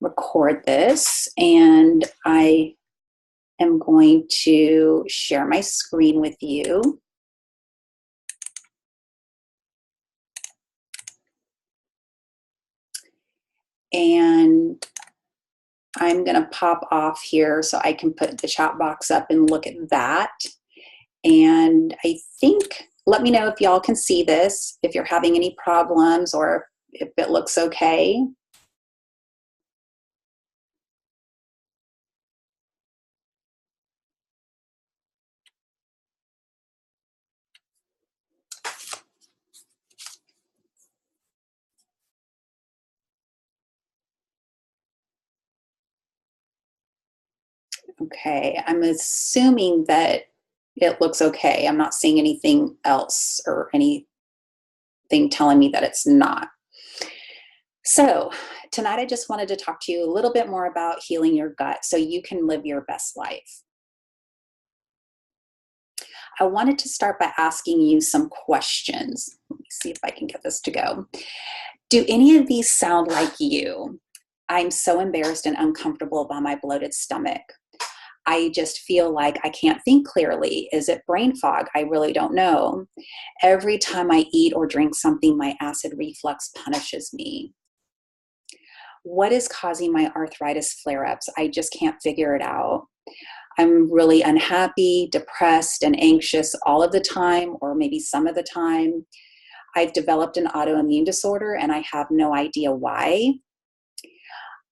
record this, and I am going to share my screen with you. And I'm going to pop off here so I can put the chat box up and look at that. And I think, let me know if y'all can see this, if you're having any problems or if it looks okay. Okay, I'm assuming that it looks okay. I'm not seeing anything else or anything telling me that it's not. So tonight I just wanted to talk to you a little bit more about healing your gut so you can live your best life. I wanted to start by asking you some questions. Let me see if I can get this to go. Do any of these sound like you? I'm so embarrassed and uncomfortable by my bloated stomach. I just feel like I can't think clearly. Is it brain fog? I really don't know. Every time I eat or drink something, my acid reflux punishes me. What is causing my arthritis flare-ups? I just can't figure it out. I'm really unhappy, depressed, and anxious all of the time, or maybe some of the time. I've developed an autoimmune disorder and I have no idea why.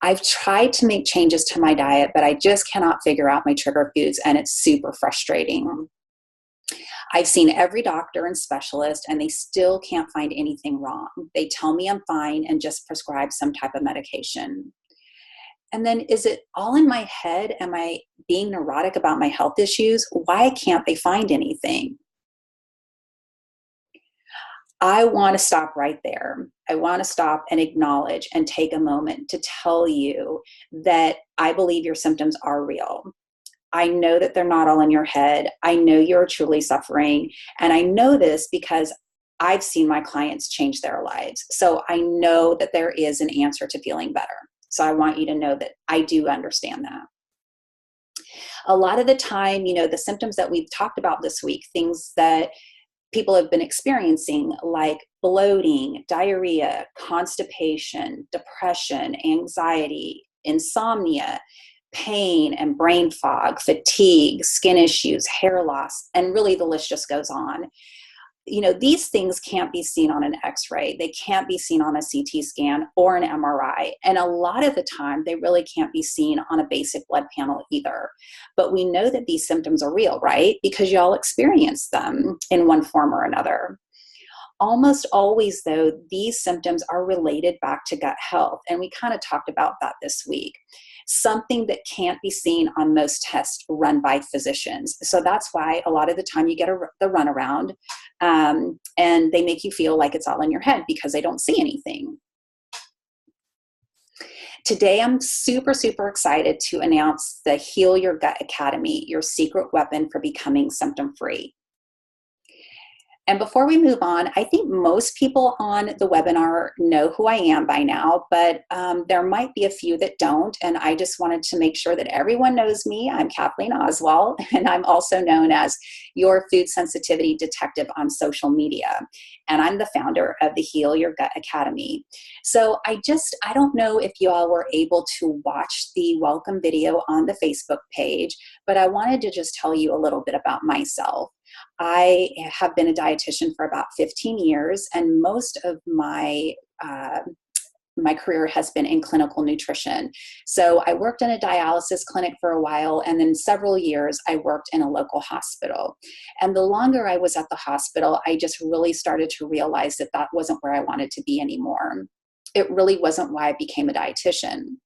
I've tried to make changes to my diet, but I just cannot figure out my trigger foods, and it's super frustrating. I've seen every doctor and specialist, and they still can't find anything wrong. They tell me I'm fine and just prescribe some type of medication. And then, is it all in my head? Am I being neurotic about my health issues? Why can't they find anything? I want to stop right there. I want to stop and acknowledge and take a moment to tell you that I believe your symptoms are real. I know that they're not all in your head. I know you're truly suffering. And I know this because I've seen my clients change their lives. So I know that there is an answer to feeling better. So I want you to know that I do understand that. A lot of the time, the symptoms that we've talked about this week, things that people have been experiencing like bloating, diarrhea, constipation, depression, anxiety, insomnia, pain and brain fog, fatigue, skin issues, hair loss, and really the list just goes on. These things can't be seen on an x-ray. They can't be seen on a CT scan or an MRI. And a lot of the time, they really can't be seen on a basic blood panel either. But we know that these symptoms are real, right? Because y'all experience them in one form or another. Almost always, though, these symptoms are related back to gut health. And we kind of talked about that this week. Something that can't be seen on most tests run by physicians. So that's why a lot of the time you get the runaround and they make you feel like it's all in your head because they don't see anything. Today, I'm super, super excited to announce the Heal Your Gut Academy, your secret weapon for becoming symptom-free. And before we move on, I think most people on the webinar know who I am by now, but there might be a few that don't. And I just wanted to make sure that everyone knows me. I'm Kathleen Oswald, and I'm also known as your food sensitivity detective on social media. And I'm the founder of the Heal Your Gut Academy. So I don't know if you all were able to watch the welcome video on the Facebook page, but I wanted to just tell you a little bit about myself. I have been a dietitian for about 15 years, and most of my career has been in clinical nutrition. So I worked in a dialysis clinic for a while, and then several years I worked in a local hospital. And the longer I was at the hospital, I just really started to realize that that wasn't where I wanted to be anymore. It really wasn't why I became a dietitian.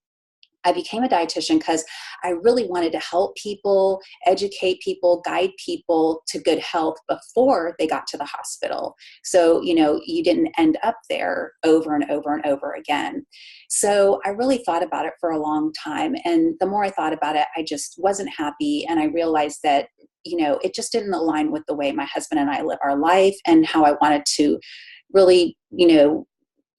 I became a dietitian because I really wanted to help people, educate people, guide people to good health before they got to the hospital. So, you didn't end up there over and over and over again. So I really thought about it for a long time. And the more I thought about it, I just wasn't happy. And I realized that, it just didn't align with the way my husband and I live our life and how I wanted to really,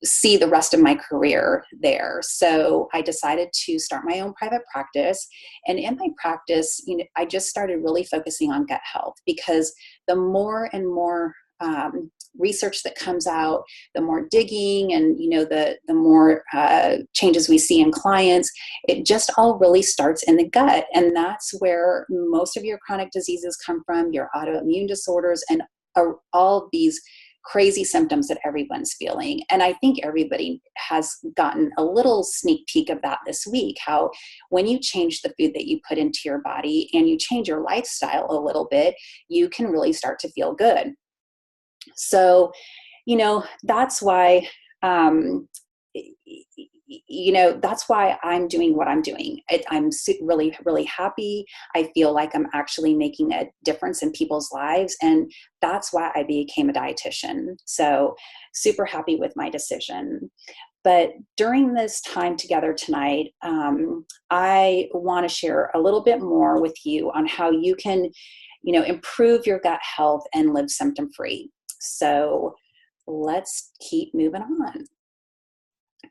see the rest of my career there. So I decided to start my own private practice. And in my practice, I just started really focusing on gut health, because the more and more research that comes out, the more digging and, the more changes we see in clients, it just all really starts in the gut. And that's where most of your chronic diseases come from, your autoimmune disorders, and all these crazy symptoms that everyone's feeling. And I think everybody has gotten a little sneak peek of that this week, how when you change the food that you put into your body and you change your lifestyle a little bit, you can really start to feel good. So, that's why, that's why I'm doing what I'm doing. I'm really, really happy. I feel like I'm actually making a difference in people's lives. And that's why I became a dietitian. So super happy with my decision. But during this time together tonight, I want to share a little bit more with you on how you can, improve your gut health and live symptom-free. So let's keep moving on.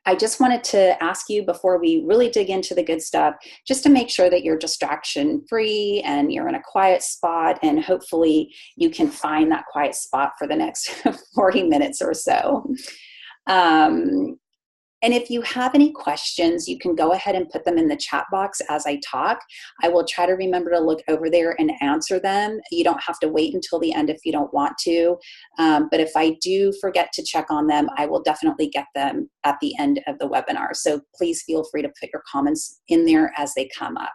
I just wanted to ask you, before we really dig into the good stuff, just to make sure that you're distraction free and you're in a quiet spot, and hopefully you can find that quiet spot for the next 40 minutes or so. And if you have any questions, you can go ahead and put them in the chat box as I talk. I will try to remember to look over there and answer them. You don't have to wait until the end if you don't want to. But if I do forget to check on them, I will definitely get them at the end of the webinar. So please feel free to put your comments in there as they come up.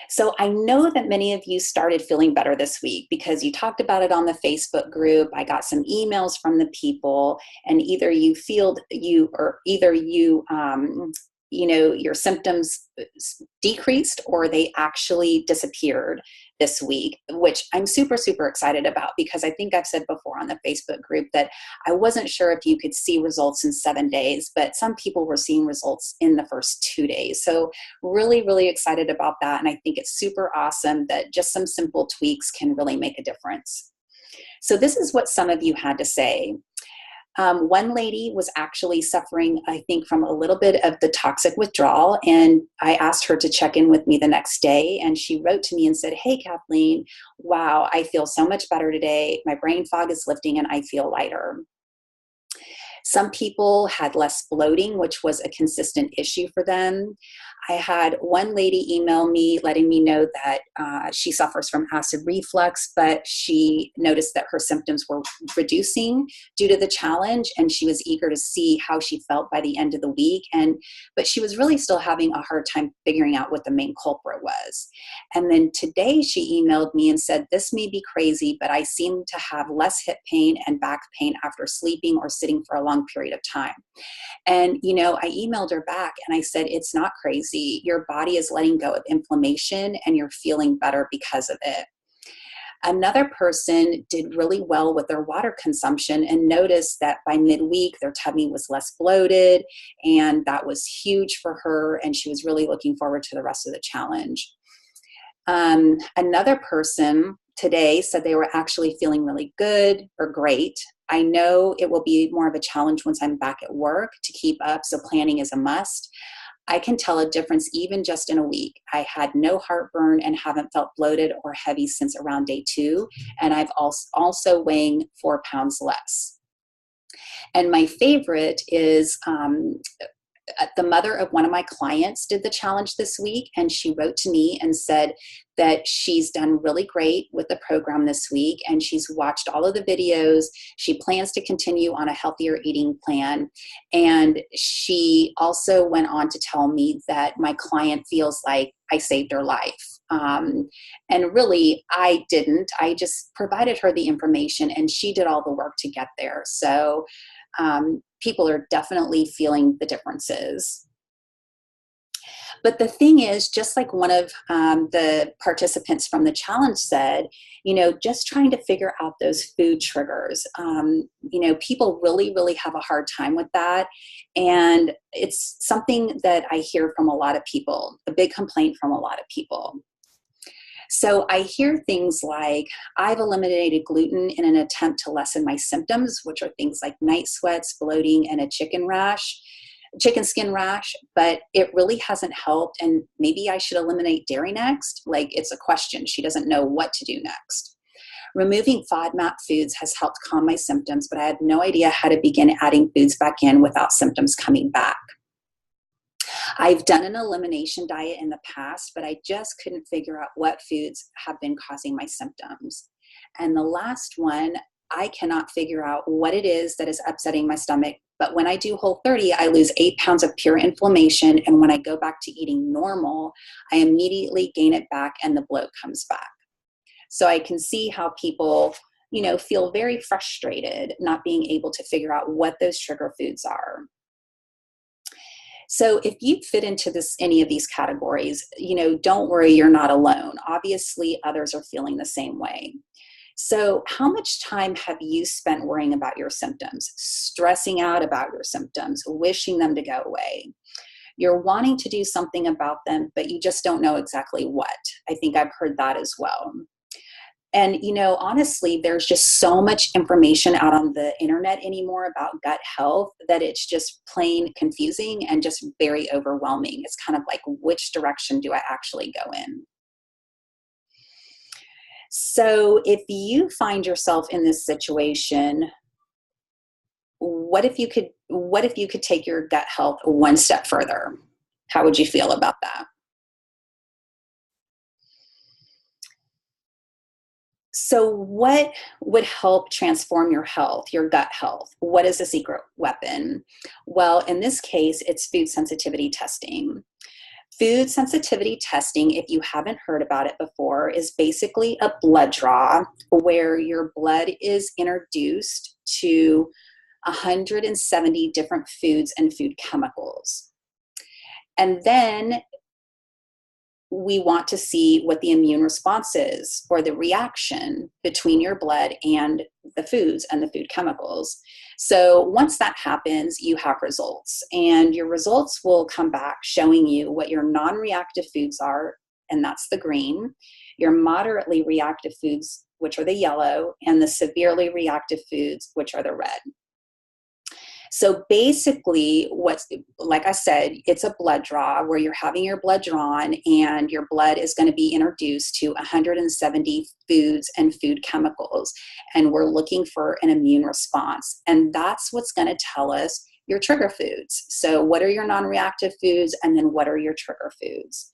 So I know that many of you started feeling better this week because you talked about it on the Facebook group. I got some emails from the people, and either you feel your symptoms decreased or they actually disappeared this week, which I'm super, super excited about, because I think I've said before on the Facebook group that I wasn't sure if you could see results in 7 days, but some people were seeing results in the first 2 days. So really, really excited about that. And I think it's super awesome that just some simple tweaks can really make a difference. So this is what some of you had to say. One lady was actually suffering, I think, from a little bit of the toxic withdrawal, and I asked her to check in with me the next day, and she wrote to me and said, "Hey, Kathleen, wow, I feel so much better today. My brain fog is lifting and I feel lighter." Some people had less bloating, which was a consistent issue for them. I had one lady email me letting me know that she suffers from acid reflux, but she noticed that her symptoms were reducing due to the challenge, and she was eager to see how she felt by the end of the week. But she was really still having a hard time figuring out what the main culprit was. And then today she emailed me and said, "This may be crazy, but I seem to have less hip pain and back pain after sleeping or sitting for a long period of time." And, I emailed her back and I said, "It's not crazy. Your body is letting go of inflammation and you're feeling better because of it." Another person did really well with their water consumption and noticed that by midweek, their tummy was less bloated, and that was huge for her. And she was really looking forward to the rest of the challenge. Another person today said they were actually feeling really good or great. "I know it will be more of a challenge once I'm back at work to keep up, so planning is a must. I can tell a difference even just in a week. I had no heartburn and haven't felt bloated or heavy since around day 2, and I've also weighing 4 pounds less." And my favorite is the mother of one of my clients did the challenge this week, and she wrote to me and said that she's done really great with the program this week, and she's watched all of the videos. She plans to continue on a healthier eating plan. And she also went on to tell me that my client feels like I saved her life. And really, I didn't. I just provided her the information, and she did all the work to get there. So people are definitely feeling the differences. But the thing is, just like one of the participants from the challenge said, just trying to figure out those food triggers. People really, really have a hard time with that. And it's something that I hear from a lot of people, a big complaint from a lot of people. So I hear things like, I've eliminated gluten in an attempt to lessen my symptoms, which are things like night sweats, bloating, and a chicken skin rash, but it really hasn't helped. And maybe I should eliminate dairy next. Like, it's a question. She doesn't know what to do next. Removing FODMAP foods has helped calm my symptoms, but I had no idea how to begin adding foods back in without symptoms coming back. I've done an elimination diet in the past, but I just couldn't figure out what foods have been causing my symptoms. And the last one, I cannot figure out what it is that is upsetting my stomach. But when I do Whole30, I lose 8 pounds of pure inflammation. And when I go back to eating normal, I immediately gain it back and the bloat comes back. So I can see how people, feel very frustrated not being able to figure out what those trigger foods are. So if you fit into any of these categories, don't worry, you're not alone. Obviously, others are feeling the same way. So how much time have you spent worrying about your symptoms, stressing out about your symptoms, wishing them to go away? You're wanting to do something about them, but you just don't know exactly what. I think I've heard that as well. And, honestly, there's just so much information out on the internet anymore about gut health that it's just plain confusing and just very overwhelming. It's kind of like, which direction do I actually go in? So if you find yourself in this situation, what if you could take your gut health one step further? How would you feel about that? So what would help transform your health, your gut health? What is a secret weapon? Well, in this case, it's food sensitivity testing. Food sensitivity testing, if you haven't heard about it before, is basically a blood draw where your blood is introduced to 170 different foods and food chemicals. And then we want to see what the immune response is, or the reaction between your blood and the foods and the food chemicals. So once that happens, you have results, and your results will come back showing you what your non-reactive foods are, and that's the green, your moderately reactive foods, which are the yellow, and the severely reactive foods, which are the red. So basically, like I said, it's a blood draw where you're having your blood drawn and your blood is going to be introduced to 170 foods and food chemicals. And we're looking for an immune response. And that's what's going to tell us your trigger foods. So what are your non-reactive foods? And then what are your trigger foods?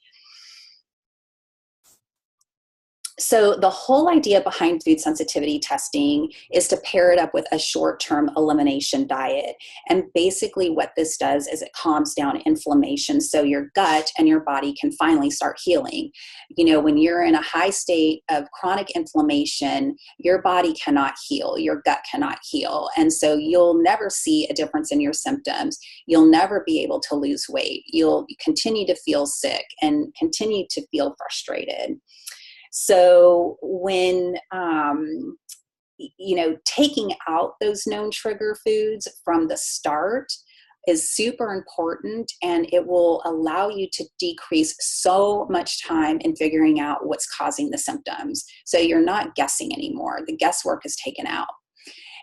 So the whole idea behind food sensitivity testing is to pair it up with a short-term elimination diet. And basically what this does is it calms down inflammation so your gut and your body can finally start healing. When you're in a high state of chronic inflammation, your body cannot heal, your gut cannot heal. And so you'll never see a difference in your symptoms. You'll never be able to lose weight. You'll continue to feel sick and continue to feel frustrated. So when, taking out those known trigger foods from the start is super important, and it will allow you to decrease so much time in figuring out what's causing the symptoms. So you're not guessing anymore. The guesswork is taken out.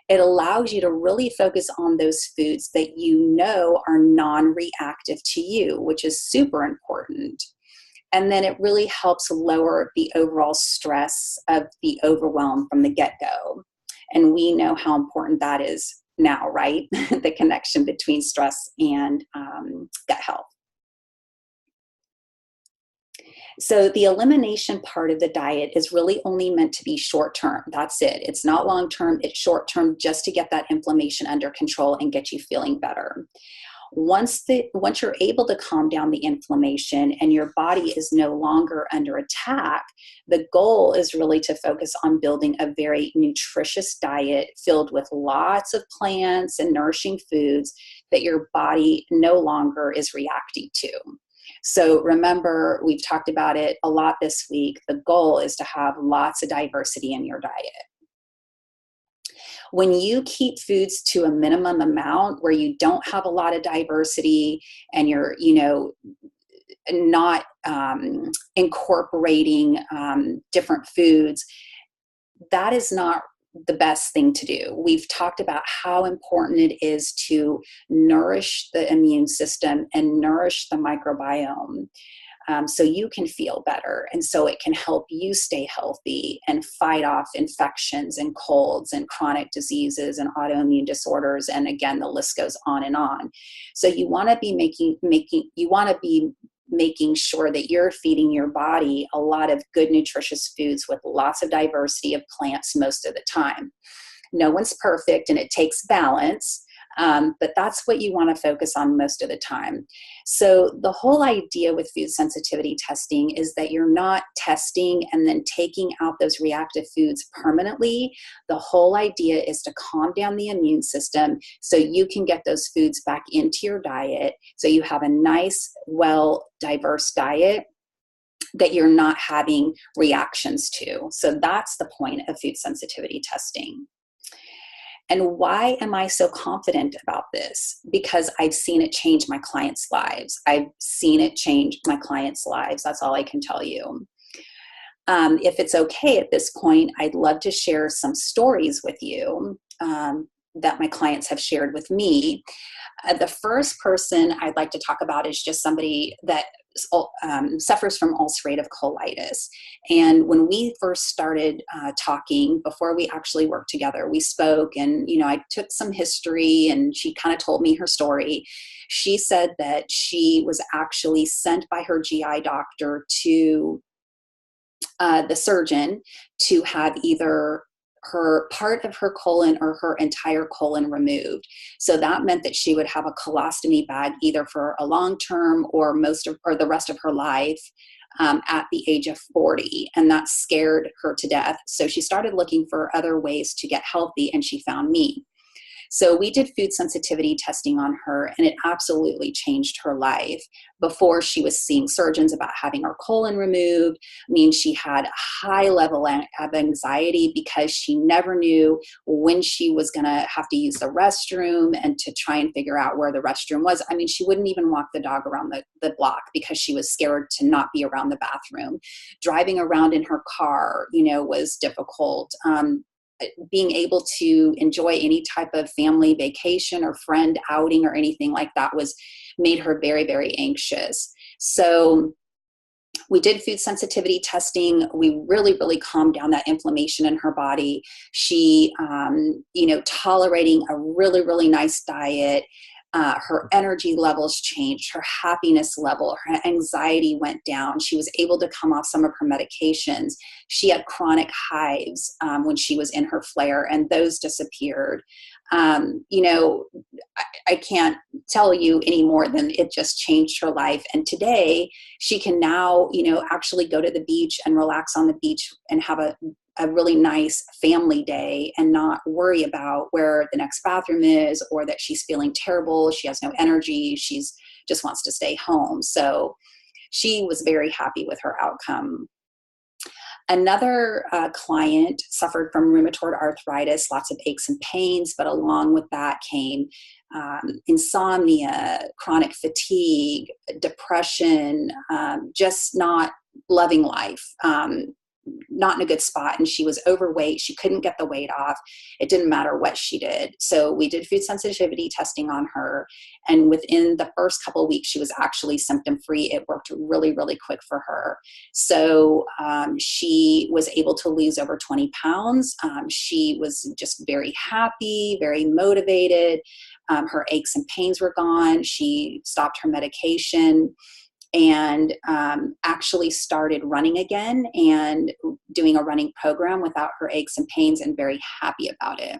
It allows you to really focus on those foods that are non-reactive to you, which is super important. And then it really helps lower the overall stress of the overwhelm from the get-go. And we know how important that is now, right? The connection between stress and gut health. So the elimination part of the diet is really only meant to be short-term. That's it. It's not long-term, it's short-term, just to get that inflammation under control and get you feeling better. Once you're able to calm down the inflammation and your body is no longer under attack, the goal is really to focus on building a very nutritious diet filled with lots of plants and nourishing foods that your body no longer is reacting to. So remember, we've talked about it a lot this week. The goal is to have lots of diversity in your diet. When you keep foods to a minimum amount where you don't have a lot of diversity and you're, not incorporating different foods, that is not the best thing to do. We've talked about how important it is to nourish the immune system and nourish the microbiome, so you can feel better. And so it can help you stay healthy and fight off infections and colds and chronic diseases and autoimmune disorders. And again, the list goes on and on. So you want to be making sure that you're feeding your body a lot of good, nutritious foods with lots of diversity of plants most of the time. No one's perfect and it takes balance, but that's what you want to focus on most of the time. So the whole idea with food sensitivity testing is that you're not testing and then taking out those reactive foods permanently. The whole idea is to calm down the immune system so you can get those foods back into your diet, so you have a nice, well, diverse diet that you're not having reactions to. So that's the point of food sensitivity testing. And why am I so confident about this? Because I've seen it change my clients' lives. I've seen it change my clients' lives. That's all I can tell you. If it's okay at this point, I'd love to share some stories with you that my clients have shared with me. The first person I'd like to talk about is just somebody that suffers from ulcerative colitis. And when we first started talking, before we actually worked together, we spoke and, I took some history and she kind of told me her story. She said that she was actually sent by her GI doctor to the surgeon to have either her part of her colon or her entire colon removed. So that meant that she would have a colostomy bag either for a long term or the rest of her life at the age of 40. And that scared her to death. So she started looking for other ways to get healthy, and she found me. So we did food sensitivity testing on her, and it absolutely changed her life. Before, she was seeing surgeons about having her colon removed. I mean, she had a high level of anxiety because she never knew when she was going to have to use the restroom and to try and figure out where the restroom was. I mean, she wouldn't even walk the dog around the block because she was scared to not be around the bathroom. Driving around in her car, was difficult. Being able to enjoy any type of family vacation or friend outing or anything like that made her very, very anxious. So we did food sensitivity testing. We really, really calmed down that inflammation in her body. She, tolerating a really, really nice diet. Her energy levels changed, her happiness level, her anxiety went down. She was able to come off some of her medications. She had chronic hives when she was in her flare, and those disappeared. I can't tell you any more than it just changed her life. And today she can now, actually go to the beach and relax on the beach and have a really nice family day and not worry about where the next bathroom is or that she's feeling terrible. She has no energy. She's just wants to stay home. So she was very happy with her outcome. Another client suffered from rheumatoid arthritis, lots of aches and pains, but along with that came insomnia, chronic fatigue, depression, just not loving life, not in a good spot. And she was overweight. She couldn't get the weight off. It didn't matter what she did. So we did food sensitivity testing on her. And within the first couple of weeks, she was actually symptom free. It worked really, really quick for her. So she was able to lose over 20 pounds. She was just very happy, very motivated. Her aches and pains were gone. She stopped her medication and actually started running again and doing a running program without her aches and pains, and very happy about it.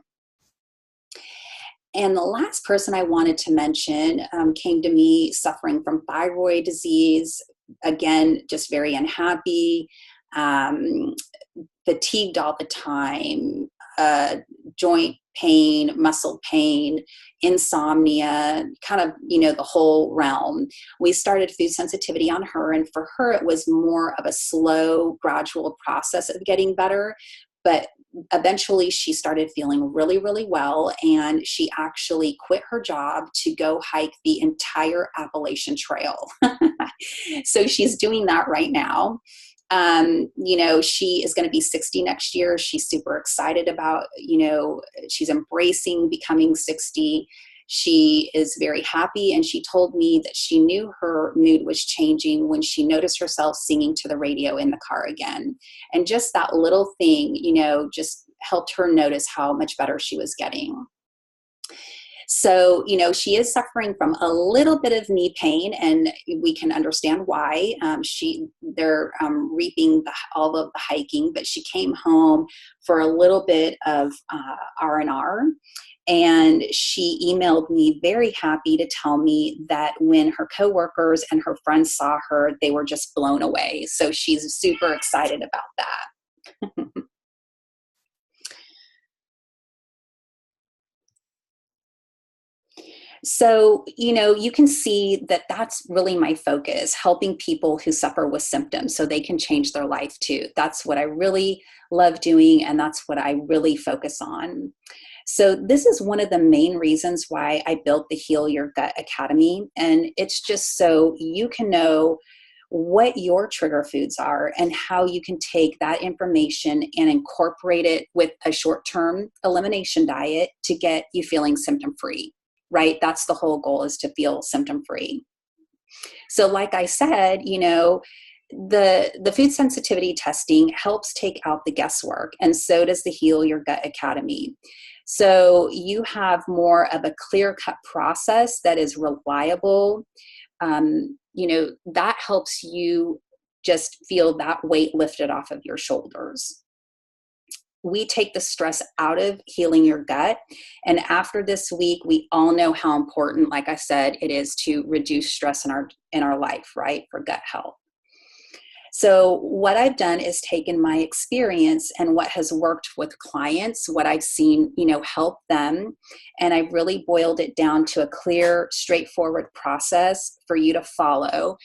And the last person I wanted to mention came to me suffering from thyroid disease. Again, just very unhappy, fatigued all the time, joint pain, muscle pain, insomnia, kind of, the whole realm. We started food sensitivity on her, and for her, it was more of a slow, gradual process of getting better. But eventually she started feeling really, really well, and she actually quit her job to go hike the entire Appalachian Trail. So she's doing that right now. She is going to be 60 next year. She's super excited about, she's embracing becoming 60. She is very happy, and she told me that she knew her mood was changing when she noticed herself singing to the radio in the car again. And just that little thing, just helped her notice how much better she was getting. So, she is suffering from a little bit of knee pain, and we can understand why. They're reaping all of the hiking, but she came home for a little bit of R&R. And she emailed me very happy to tell me that when her coworkers and her friends saw her, they were just blown away. So she's super excited about that. So, you can see that that's really my focus, helping people who suffer with symptoms so they can change their life too. That's what I really love doing, and that's what I really focus on. So this is one of the main reasons why I built the Heal Your Gut Academy. And it's just so you can know what your trigger foods are and how you can take that information and incorporate it with a short-term elimination diet to get you feeling symptom-free, right? That's the whole goal, is to feel symptom-free. So like I said, the food sensitivity testing helps take out the guesswork, and so does the Heal Your Gut Academy. So you have more of a clear-cut process that is reliable. That helps you just feel that weight lifted off of your shoulders. We take the stress out of healing your gut. And after this week, we all know how important, like I said, it is to reduce stress in our life, right, for gut health. So what I've done is taken my experience and what has worked with clients, what I've seen, help them, and I've really boiled it down to a clear, straightforward process for you to follow.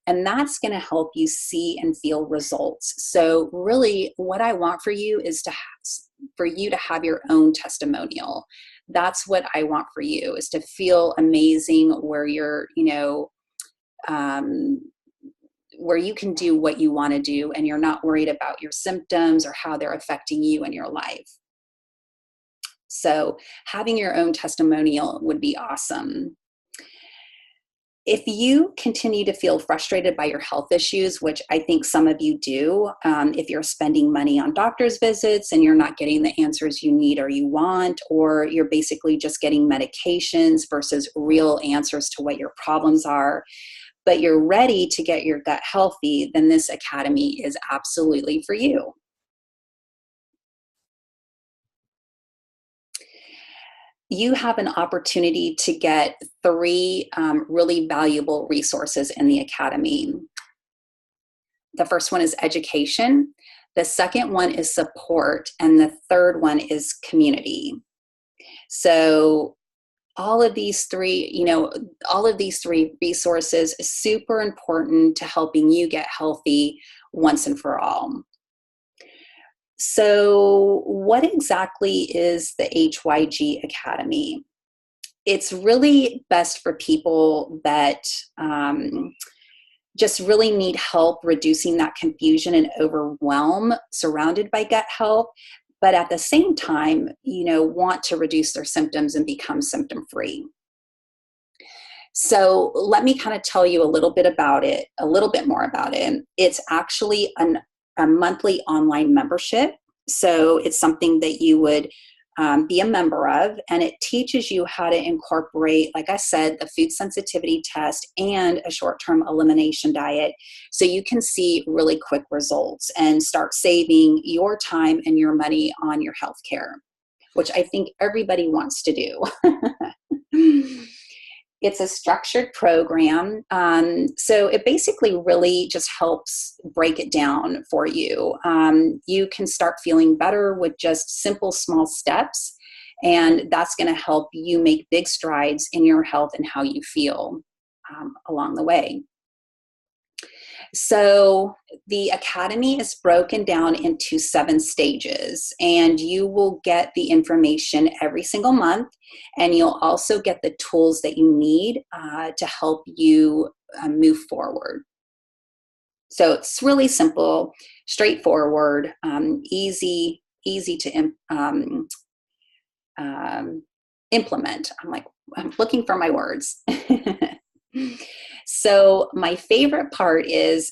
And that's going to help you see and feel results. So really what I want for you is for you to have your own testimonial. That's what I want for you, is to feel amazing, where you're, where you can do what you want to do and you're not worried about your symptoms or how they're affecting you in your life. So having your own testimonial would be awesome. If you continue to feel frustrated by your health issues, which I think some of you do, if you're spending money on doctor's visits and you're not getting the answers you need or you want, or you're basically just getting medications versus real answers to what your problems are, but you're ready to get your gut healthy, then this academy is absolutely for you. You have an opportunity to get 3 really valuable resources in the academy. The first one is education. The second one is support. And the third one is community. So all of these 3 resources is super important to helping you get healthy once and for all. So what exactly is the HYG Academy? It's really best for people that just really need help reducing that confusion and overwhelm surrounded by gut health, but at the same time, want to reduce their symptoms and become symptom-free. So let me kind of tell you a little bit more about it. It's actually a monthly online membership. So it's something that you would be a member of, and it teaches you how to incorporate, like I said, the food sensitivity test and a short-term elimination diet, so you can see really quick results and start saving your time and your money on your healthcare, which I think everybody wants to do. It's a structured program. So it basically really just helps break it down for you. You can start feeling better with just simple, small steps. And that's going to help you make big strides in your health and how you feel along the way. So the academy is broken down into 7 stages, and you will get the information every single month, and you'll also get the tools that you need to help you move forward. So it's really simple, straightforward, easy to implement. I'm looking for my words. So my favorite part is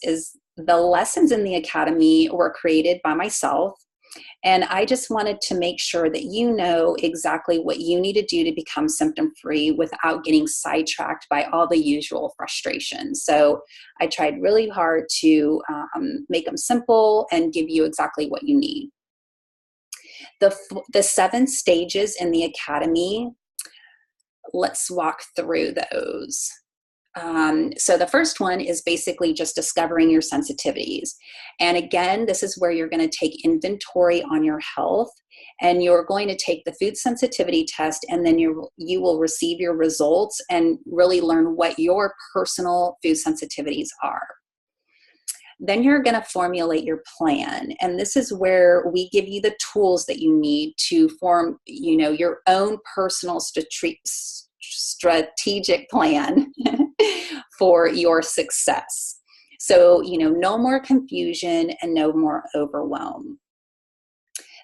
the lessons in the academy were created by myself. And I just wanted to make sure that you know exactly what you need to do to become symptom free without getting sidetracked by all the usual frustrations. So I tried really hard to make them simple and give you exactly what you need. The 7 stages in the academy, let's walk through those. So the first one is basically just discovering your sensitivities. And again, this is where you're going to take inventory on your health, and you're going to take the food sensitivity test, and then you will receive your results and really learn what your personal food sensitivities are. Then you're going to formulate your plan. And this is where we give you the tools that you need to form, your own personal strategic plan for your success. So, no more confusion and no more overwhelm.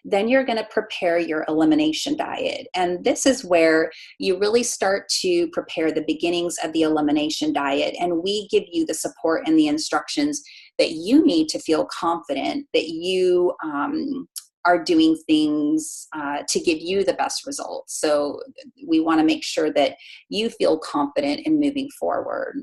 Then you're going to prepare your elimination diet. And this is where you really start to prepare the beginnings of the elimination diet. And we give you the support and the instructions that you need to feel confident that you are doing things to give you the best results. So we want to make sure that you feel confident in moving forward.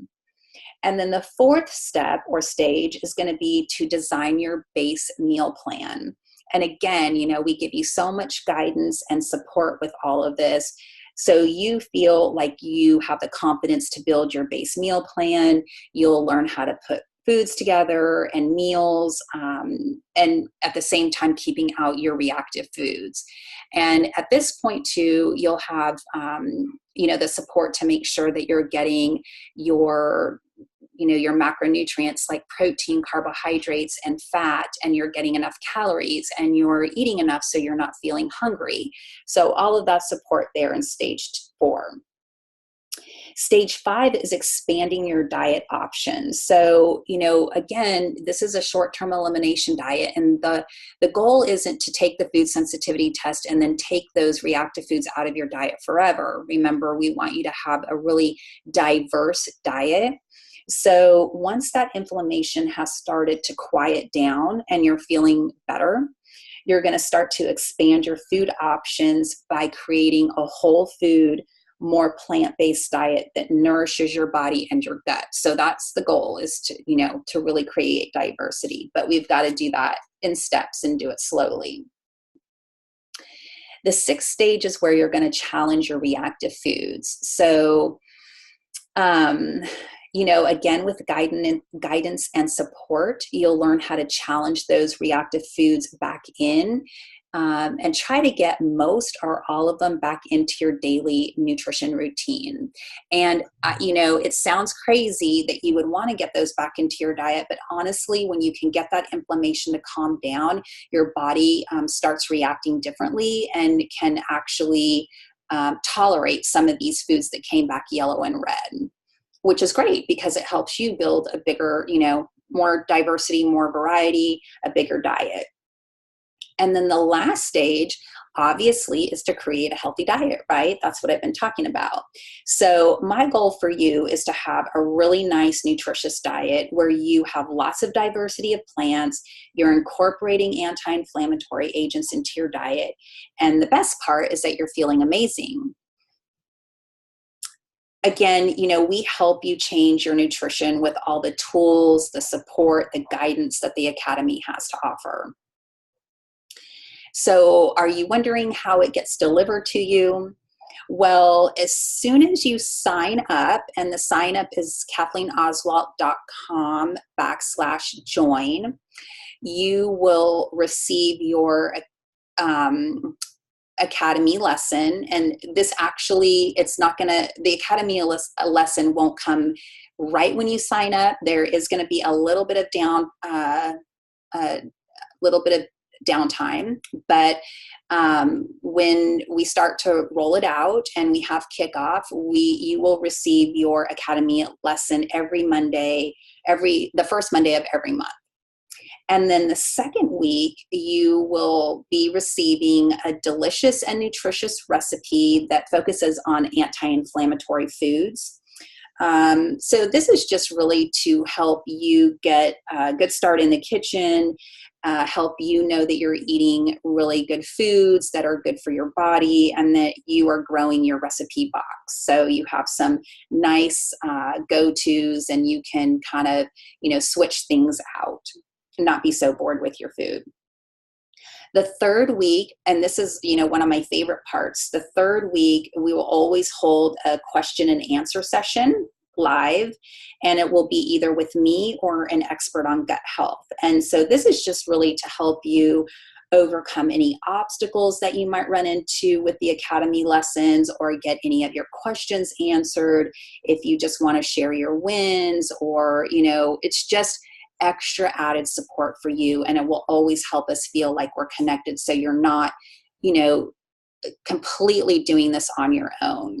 And then the 4th step or stage is going to be to design your base meal plan. And again, we give you so much guidance and support with all of this. So you feel like you have the confidence to build your base meal plan. You'll learn how to put foods together and meals, and at the same time keeping out your reactive foods. And at this point too, you'll have the support to make sure that you're getting your macronutrients like protein, carbohydrates, and fat, and you're getting enough calories, and you're eating enough so you're not feeling hungry. So all of that support there in stage 4. Stage 5 is expanding your diet options. So, again, this is a short-term elimination diet, and the goal isn't to take the food sensitivity test and then take those reactive foods out of your diet forever. Remember, we want you to have a really diverse diet. So once that inflammation has started to quiet down and you're feeling better, you're going to start to expand your food options by creating a whole food, more plant-based diet that nourishes your body and your gut. So that's the goal, is to really create diversity. But we've got to do that in steps and do it slowly. The 6th stage is where you're going to challenge your reactive foods. So, again, with guidance and support, you'll learn how to challenge those reactive foods back in, and try to get most or all of them back into your daily nutrition routine. And, it sounds crazy that you would want to get those back into your diet, but honestly, when you can get that inflammation to calm down, your body starts reacting differently and can actually tolerate some of these foods that came back yellow and red, which is great because it helps you build a bigger, more diversity, more variety, a bigger diet. And then the last stage, obviously, is to create a healthy diet, right? That's what I've been talking about. So my goal for you is to have a really nice, nutritious diet where you have lots of diversity of plants, you're incorporating anti-inflammatory agents into your diet, and the best part is that you're feeling amazing. Again, we help you change your nutrition with all the tools, the support, the guidance that the Academy has to offer. So are you wondering how it gets delivered to you? Well, as soon as you sign up, and the sign up is KathleenOswalt.com/join, you will receive your Academy lesson. And this actually, it's not gonna, the Academy lesson won't come right when you sign up. There is gonna be a little bit of downtime, but when we start to roll it out and we have kickoff, you will receive your Academy lesson every Monday, the first Monday of every month. And then the second week, you will be receiving a delicious and nutritious recipe that focuses on anti-inflammatory foods. So this is just really to help you get a good start in the kitchen, help you know that you're eating really good foods that are good for your body, and that you are growing your recipe box. So you have some nice go-tos, and you can kind of, switch things out and not be so bored with your food. The third week, and this is, one of my favorite parts, the third week, we will always hold a question and answer session live, and it will be either with me or an expert on gut health. And so this is just really to help you overcome any obstacles that you might run into with the Academy lessons, or get any of your questions answered. If you just want to share your wins, or, it's just extra added support for you, and it will always help us feel like we're connected, so you're not, completely doing this on your own.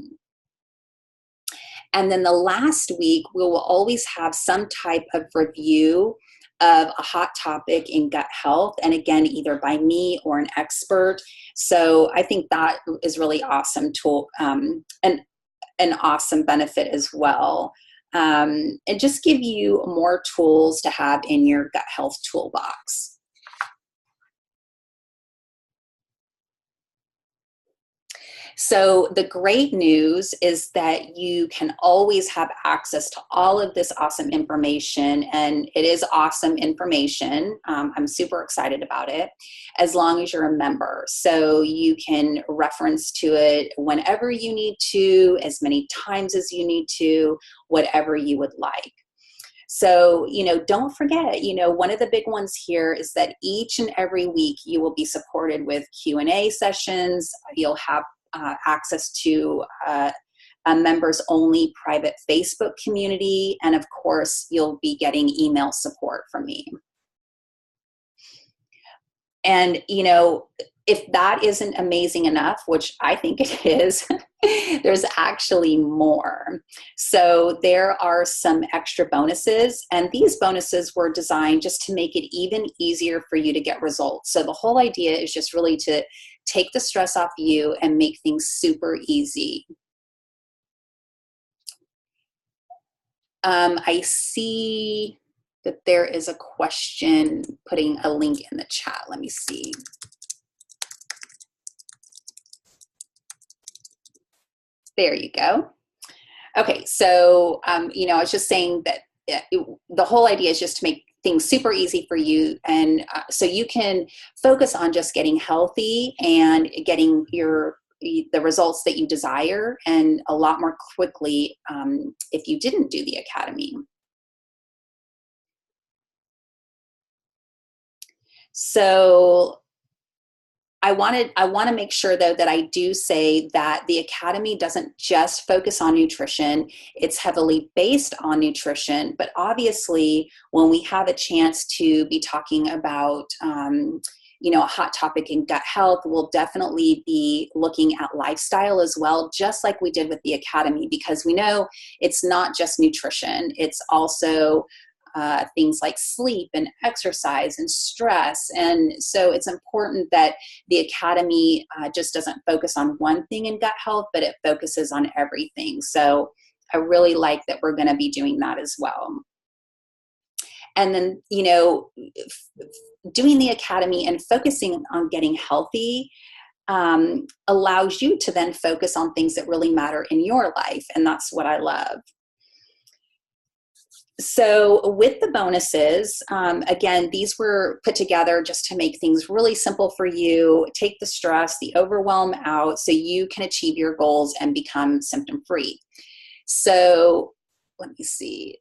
And then the last week, we will always have some type of review of a hot topic in gut health, and again, either by me or an expert. So I think that is really awesome tool, and an awesome benefit as well. And just give you more tools to have in your gut health toolbox. So the great news is that you can always have access to all of this awesome information, and it is awesome information. I'm super excited about it, as long as you're a member. So you can reference to it whenever you need to, as many times as you need to, whatever you would like. So, don't forget, one of the big ones here is that each and every week you will be supported with Q&A sessions. You'll have access to a members only private Facebook community. And of course, you'll be getting email support from me. And, if that isn't amazing enough, which I think it is, there's actually more. So there are some extra bonuses, and these bonuses were designed just to make it even easier for you to get results. So the whole idea is just really to take the stress off you and make things super easy. I see that there is a question, putting a link in the chat. Let me see. There you go. Okay, so, I was just saying that the whole idea is just to make things super easy for you, and so you can focus on just getting healthy and getting the results that you desire, and a lot more quickly if you didn't do the Academy. So I want to make sure, though, that I do say that the Academy doesn't just focus on nutrition. It's heavily based on nutrition, but obviously when we have a chance to be talking about a hot topic in gut health, we'll definitely be looking at lifestyle as well, just like we did with the Academy, because we know it's not just nutrition. It's also things like sleep and exercise and stress. And so it's important that the Academy just doesn't focus on one thing in gut health, but it focuses on everything. So I really like that we're going to be doing that as well. And then, doing the Academy and focusing on getting healthy allows you to then focus on things that really matter in your life. And that's what I love. So with the bonuses, again, these were put together just to make things really simple for you, take the stress, the overwhelm out, so you can achieve your goals and become symptom-free. So let me see.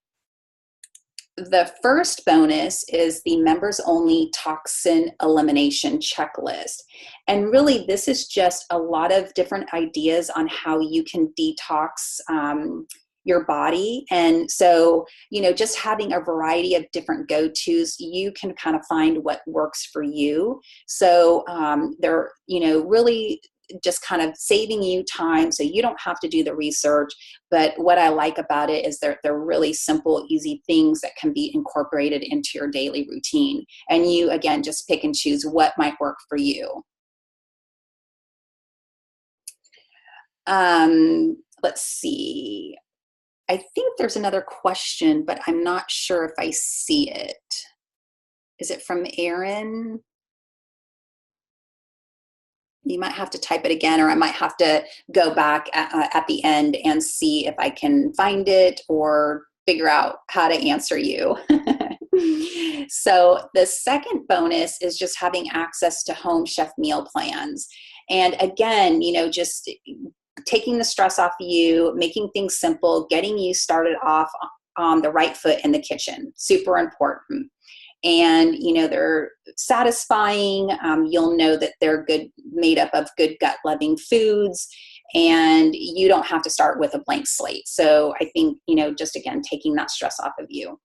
The first bonus is the members only toxin elimination checklist. And really, this is just a lot of different ideas on how you can detox your body. And so, just having a variety of different go-tos, you can kind of find what works for you. So they're, really just kind of saving you time so you don't have to do the research. But what I like about it is they're really simple, easy things that can be incorporated into your daily routine. And you, again, just pick and choose what might work for you. Let's see. I think there's another question, but I'm not sure if I see it. Is it from Erin? You might have to type it again, or I might have to go back at the end and see if I can find it or figure out how to answer you. So the second bonus is just having access to home chef meal plans. And again, just taking the stress off of you, making things simple, getting you started off on the right foot in the kitchen. Super important. And they're satisfying. You'll know that they're made up of good gut loving foods, and you don't have to start with a blank slate. So I think just again taking that stress off of you.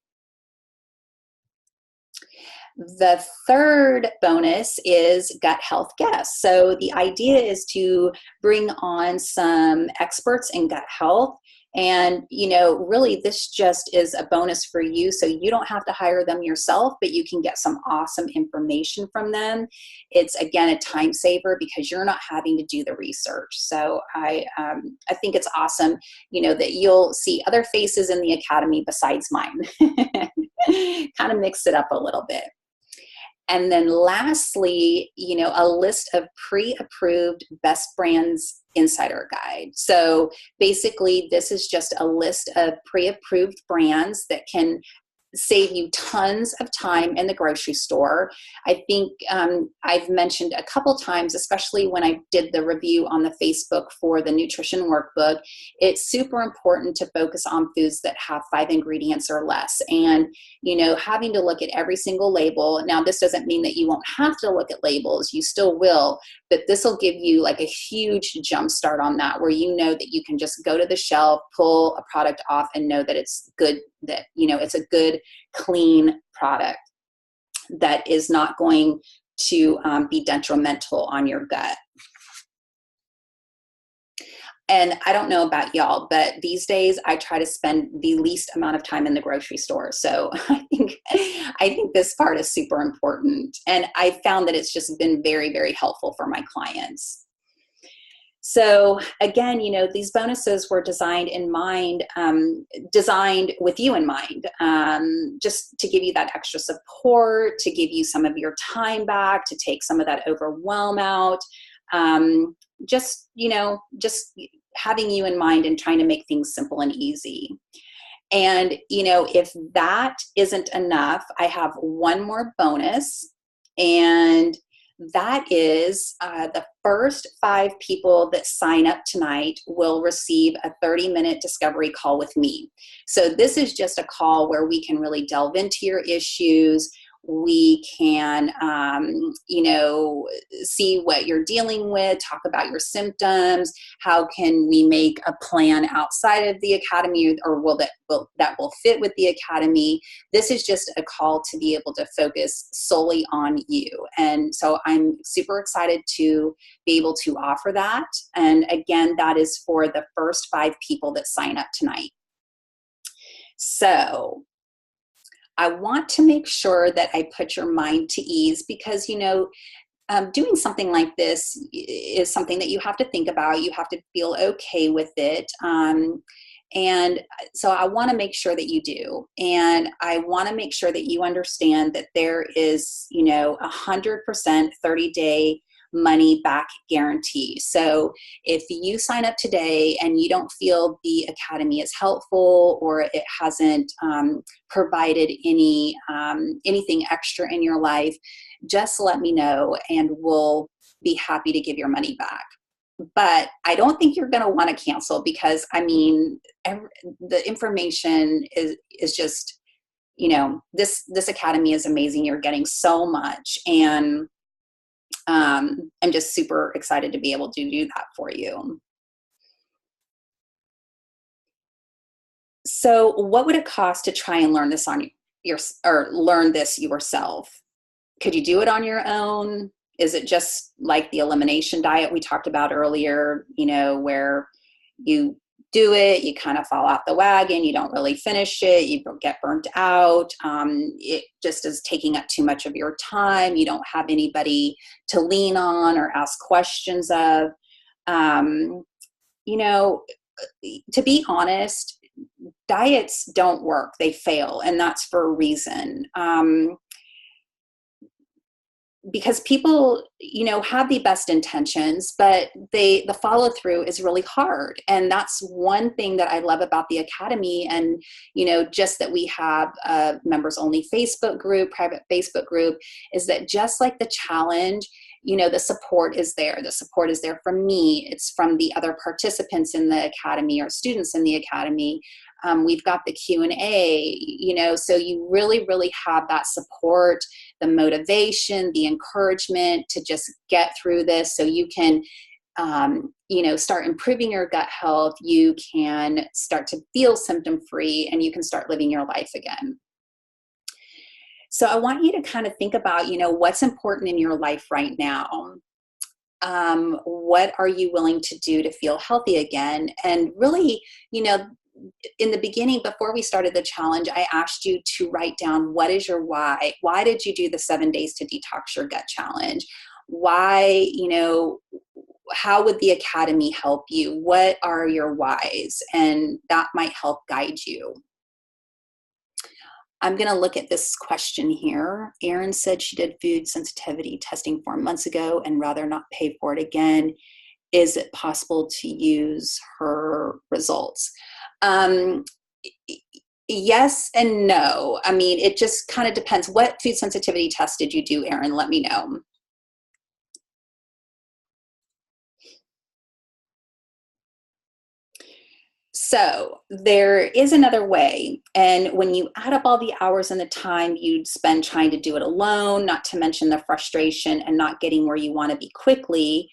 The third bonus is gut health guests. So the idea is to bring on some experts in gut health. And, really this just is a bonus for you. So you don't have to hire them yourself, but you can get some awesome information from them. It's, again, a time saver because you're not having to do the research. So I think it's awesome, that you'll see other faces in the Academy besides mine. Kind of mix it up a little bit. And then lastly, a list of pre-approved best brands insider guide. So basically, this is just a list of pre-approved brands that can save you tons of time in the grocery store. I think I've mentioned a couple times, especially when I did the review on the Facebook for the nutrition workbook, it's super important to focus on foods that have 5 ingredients or less. And, having to look at every single label. Now, this doesn't mean that you won't have to look at labels. You still will, but this will give you like a huge jump start on that, where that you can just go to the shelf, pull a product off, and know that it's good, that, it's a good, clean product that is not going to be detrimental on your gut. And I don't know about y'all, but these days I try to spend the least amount of time in the grocery store. So I think this part is super important. And I found that it's just been very, very helpful for my clients. So again, these bonuses were designed with you in mind, just to give you that extra support, to give you some of your time back, to take some of that overwhelm out. Just having you in mind and trying to make things simple and easy. And, if that isn't enough, I have one more bonus, and that is the first 5 people that sign up tonight will receive a 30-minute discovery call with me. So this is just a call where we can really delve into your issues. We can, see what you're dealing with, talk about your symptoms. How can we make a plan outside of the Academy, or that will fit with the Academy? This is just a call to be able to focus solely on you. And so I'm super excited to be able to offer that. And again, that is for the first 5 people that sign up tonight. So I want to make sure that I put your mind to ease, because, doing something like this is something that you have to think about. You have to feel okay with it. And so I want to make sure that you do. And I want to make sure that you understand that there is, 100% 30-day money back guarantee. So if you sign up today and you don't feel the Academy is helpful, or it hasn't provided anything extra in your life, just let me know and we'll be happy to give your money back. But I don't think you're going to want to cancel, because the information is just this academy is amazing. You're getting so much. And I'm just super excited to be able to do that for you. So what would it cost to try and learn this learn this yourself? Could you do it on your own? Is it just like the elimination diet we talked about earlier, where you do it, you kind of fall off the wagon, you don't really finish it, you get burnt out, it just is taking up too much of your time, you don't have anybody to lean on or ask questions of. To be honest, diets don't work, they fail, and that's for a reason. Because people, have the best intentions, but the follow through is really hard. And that's one thing that I love about the Academy. And, just that we have a members only Facebook group, private Facebook group, is that just like the challenge, the support is there. The support is there from me. It's from the other participants in the Academy or students in the Academy. We've got the Q&A, so you really, really have that support, the motivation, the encouragement to just get through this so you can, start improving your gut health. You can start to feel symptom-free, and you can start living your life again. So I want you to kind of think about, what's important in your life right now. What are you willing to do to feel healthy again? And really, in the beginning, before we started the challenge, I asked you to write down, what is your why? Why did you do the 7 days to detox your gut challenge? Why, how would the Academy help you? What are your whys? And that might help guide you. I'm going to look at this question here. Erin said she did food sensitivity testing 4 months ago and rather not pay for it again. Is it possible to use her results? Yes and no. I mean, it just kind of depends. What food sensitivity test did you do, Erin? Let me know. So there is another way. And when you add up all the hours and the time you'd spend trying to do it alone, not to mention the frustration and not getting where you want to be quickly,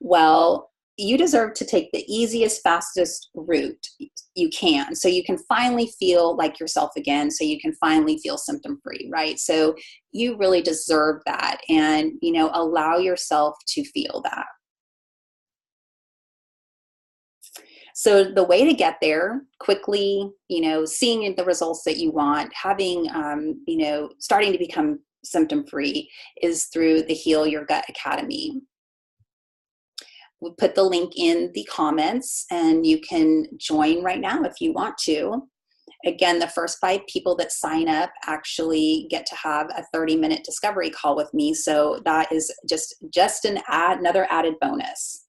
well, you deserve to take the easiest, fastest route you can. So you can finally feel like yourself again. So you can finally feel symptom-free, right? So you really deserve that, and, allow yourself to feel that. So the way to get there quickly, seeing the results that you want, having, starting to become symptom-free, is through the Heal Your Gut Academy. We'll put the link in the comments, and you can join right now if you want to. Again, the first 5 people that sign up actually get to have a 30-minute discovery call with me. So that is just another added bonus.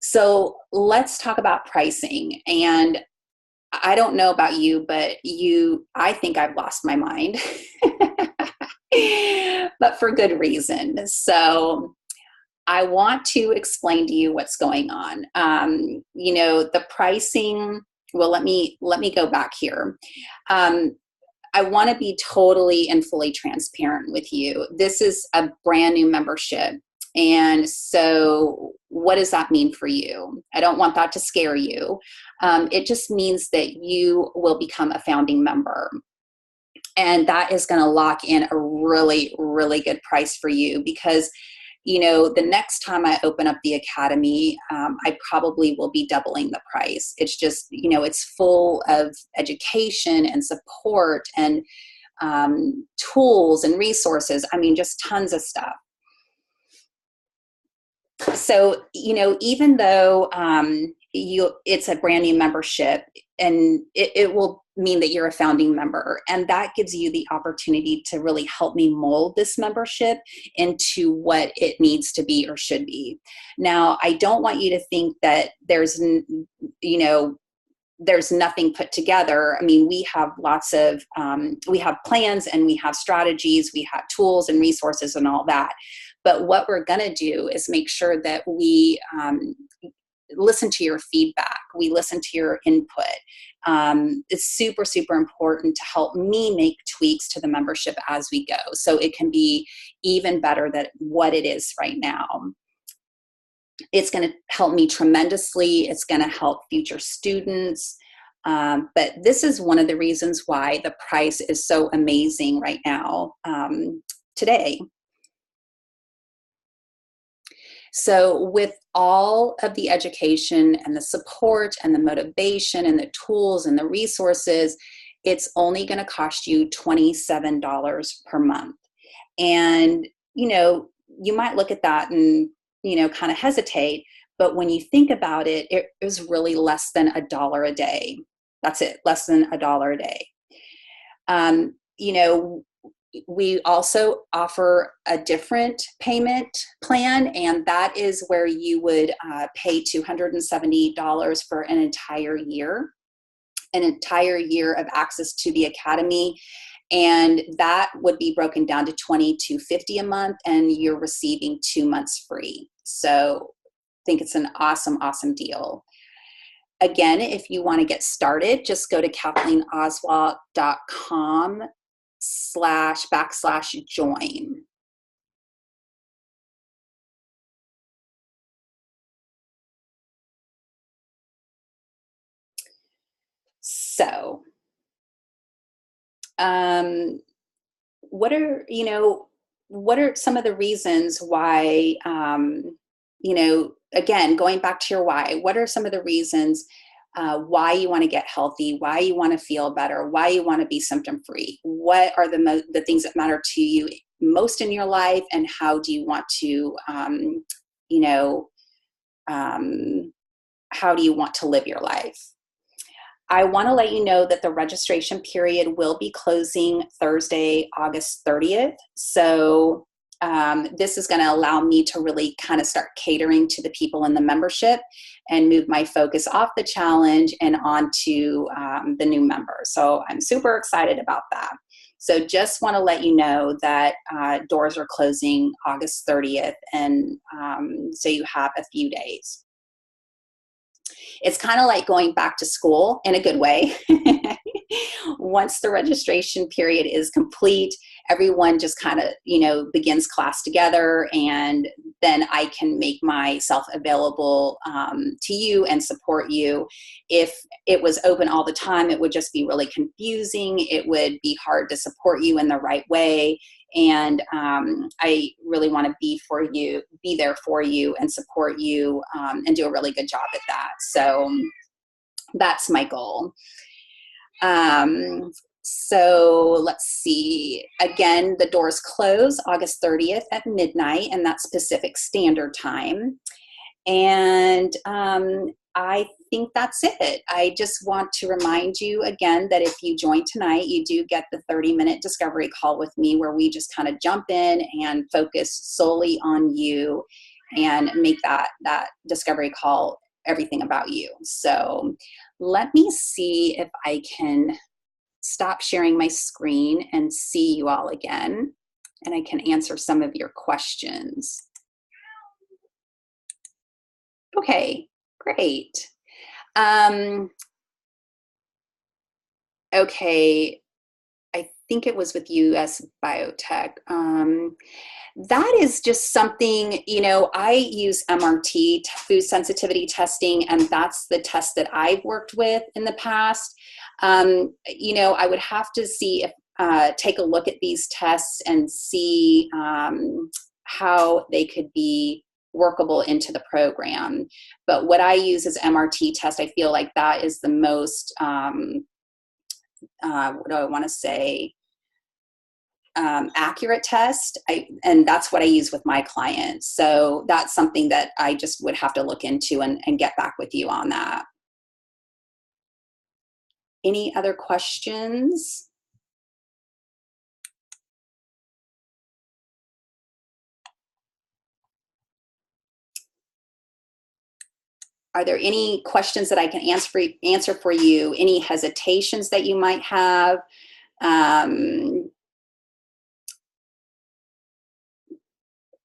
So let's talk about pricing. And I don't know about you, but I think I've lost my mind, but for good reason. So I want to explain to you what's going on. The pricing, well, let me go back here. I want to be totally and fully transparent with you. This is a brand new membership. And so what does that mean for you? I don't want that to scare you. It just means that you will become a founding member. And that is going to lock in a really, really good price for you, because the next time I open up the Academy, I probably will be doubling the price. It's just, it's full of education and support and tools and resources. I mean, just tons of stuff. So, even though it's a brand new membership, and it will mean that you're a founding member, and that gives you the opportunity to really help me mold this membership into what it needs to be or should be. Now, I don't want you to think that there's nothing put together. I mean, we have we have plans, and we have strategies, we have tools and resources and all that. But what we're going to do is make sure that we listen to your feedback. We listen to your input. It's super, super important to help me make tweaks to the membership as we go, so it can be even better than what it is right now. It's going to help me tremendously. It's going to help future students. But this is one of the reasons why the price is so amazing right now, today. So with all of the education and the support and the motivation and the tools and the resources, it's only going to cost you $27 per month. And, you might look at that and, kind of hesitate. But when you think about it, it is really less than $1 a day. That's it, less than $1 a day. We also offer a different payment plan, and that is where you would pay $270 for an entire year of access to the Academy. And that would be broken down to $22.50 a month, and you're receiving 2 months free. So I think it's an awesome, awesome deal. Again, if you want to get started, just go to KathleenOswalt.com//join. So, what are some of the reasons why, again, going back to your why, what are some of the reasons why you want to get healthy, why you want to feel better, why you want to be symptom free? What are the things that matter to you most in your life, and how do you want to, how do you want to live your life? I want to let you know that the registration period will be closing Thursday, August 30th. So this is going to allow me to really kind of start catering to the people in the membership and move my focus off the challenge and onto the new members. So I'm super excited about that. So just want to let you know that doors are closing August 30th, and so you have a few days. It's kind of like going back to school in a good way. Once the registration period is complete, everyone just kind of, begins class together, and then I can make myself available to you and support you. If it was open all the time, it would just be really confusing. It would be hard to support you in the right way. And I really want to be there for you and support you, and do a really good job at that. So that's my goal. So let's see. Again, the doors close August 30th at midnight, and that's Pacific Standard Time. And I think that's it. I just want to remind you again that if you join tonight, you do get the 30-minute discovery call with me, where we just kind of jump in and focus solely on you and make that discovery call everything about you. So let me see if I can stop sharing my screen and see you all again, and I can answer some of your questions. Okay, great. Okay, I think it was with US Biotech. That is just something, I use MRT, food sensitivity testing, and that's the test that I've worked with in the past. I would have to see if, take a look at these tests and see how they could be workable into the program. But what I use is MRT test. I feel like that is the most, what do I want to say, accurate test. And that's what I use with my clients. So that's something that I just would have to look into and get back with you on that. Any other questions? Are there any questions that I can answer for you? Any hesitations that you might have?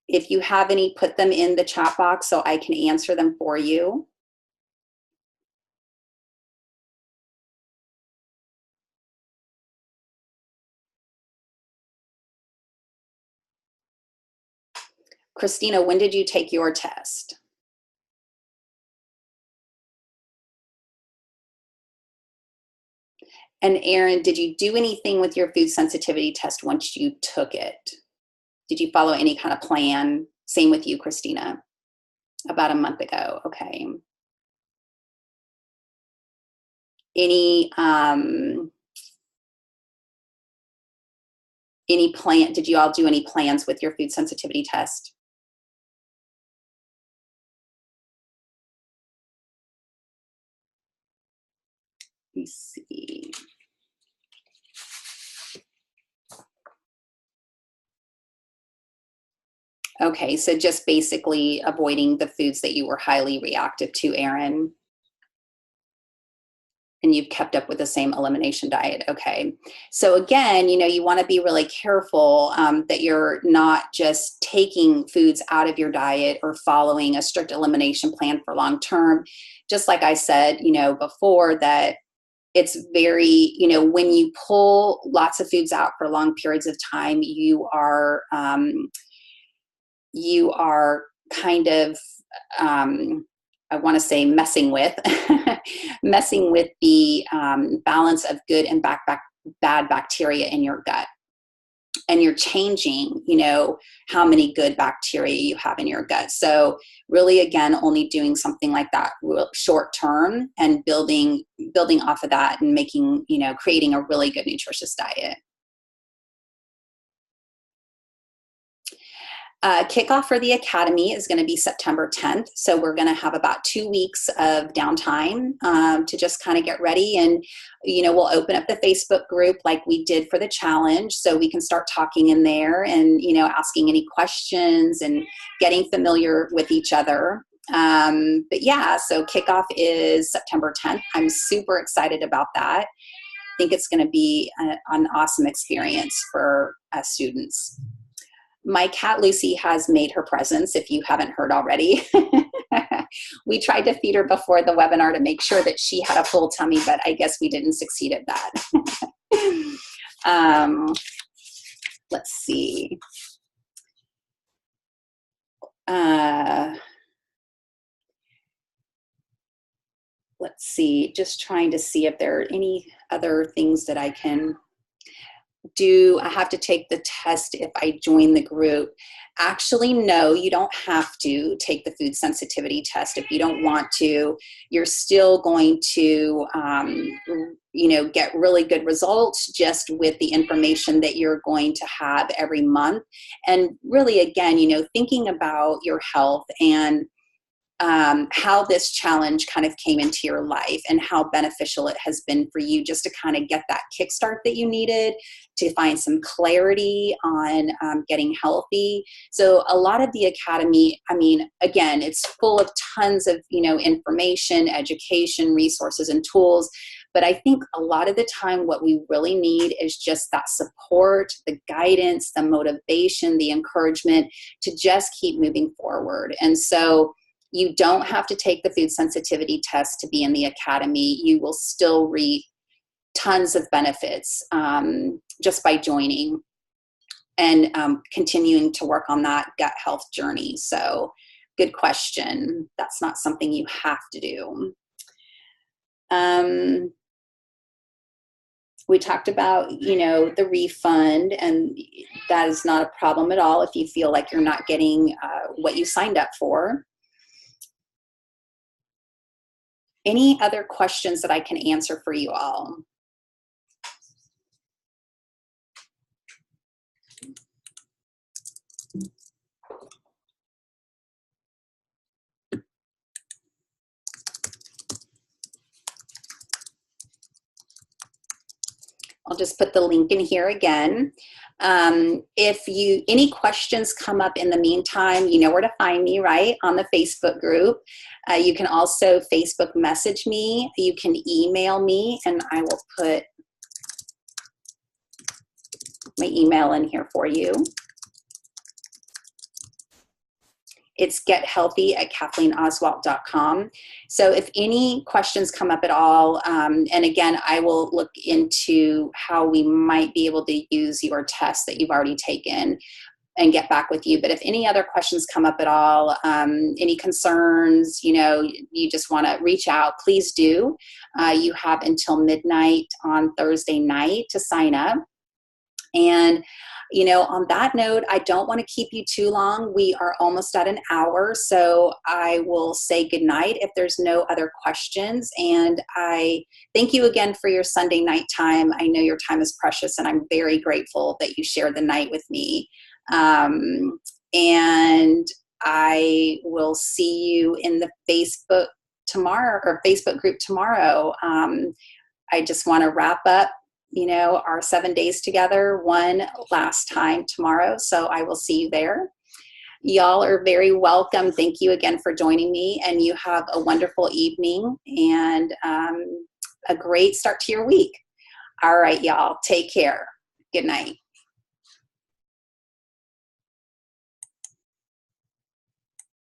If you have any, put them in the chat box so I can answer them for you. Christina, when did you take your test? And Erin, did you do anything with your food sensitivity test once you took it? Did you follow any kind of plan? Same with you, Christina. About a month ago, okay. Any plan, did you all do any plans with your food sensitivity test? Let me see. Okay, so just basically avoiding the foods that you were highly reactive to, Erin. And you've kept up with the same elimination diet. Okay. So again, you know, you want to be really careful that you're not just taking foods out of your diet or following a strict elimination plan for long term. Just like I said, you know, before, that it's very, you know, when you pull lots of foods out for long periods of time, you are kind of, I want to say messing with messing with the balance of good and bad bacteria in your gut. And you're changing, you know, how many good bacteria you have in your gut. So really, again, only doing something like that short term and building off of that and making, you know, creating a really good nutritious diet. Kickoff for the Academy is going to be September 10th. So we're going to have about 2 weeks of downtime to just kind of get ready. And, you know, we'll open up the Facebook group like we did for the challenge, so we can start talking in there and, you know, asking any questions and getting familiar with each other. But yeah, so kickoff is September 10th. I'm super excited about that. I think it's going to be an awesome experience for students. My cat Lucy has made her presence, if you haven't heard already. We tried to feed her before the webinar to make sure that she had a full tummy, but I guess we didn't succeed at that. Let's see. Let's see, just trying to see if there are any other things that I can do. I have to take the test if I join the group. Actually, no, you don't have to take the food sensitivity test if you don't want to. You're still going to, you know, get really good results just with the information that you're going to have every month. And really, again, you know, thinking about your health and how this challenge kind of came into your life and how beneficial it has been for you, just to kind of get that kickstart that you needed to find some clarity on getting healthy. So a lot of the Academy, I mean, again, it's full of tons of, you know, information, education, resources, and tools. But I think a lot of the time what we really need is just that support, the guidance, the motivation, the encouragement to just keep moving forward. And so you don't have to take the food sensitivity test to be in the Academy. You will still reap tons of benefits just by joining and continuing to work on that gut health journey. So good question. That's not something you have to do. We talked about, you know, the refund, and that is not a problem at all if you feel like you're not getting what you signed up for. Any other questions that I can answer for you all? I'll just put the link in here again. If any questions come up in the meantime, you know where to find me, right? On the Facebook group. You can also Facebook message me. You can email me, and I will put my email in here for you. It's gethealthy@KathleenOswalt.com. So if any questions come up at all, and again, I will look into how we might be able to use your test that you've already taken. and get back with you. But if any other questions come up at all, any concerns, you just want to reach out, please do. You have until midnight on Thursday night to sign up. And on that note, I don't want to keep you too long. We are almost at an hour, so I will say goodnight if there's no other questions. And I thank you again for your Sunday night time. I know your time is precious, and I'm very grateful that you shared the night with me. And I will see you in the Facebook group tomorrow. I just want to wrap up our 7 days together one last time tomorrow. So I will see you there. Y'all are very welcome. Thank you again for joining me, and you have a wonderful evening and a great start to your week. All right, y'all, take care. Good night.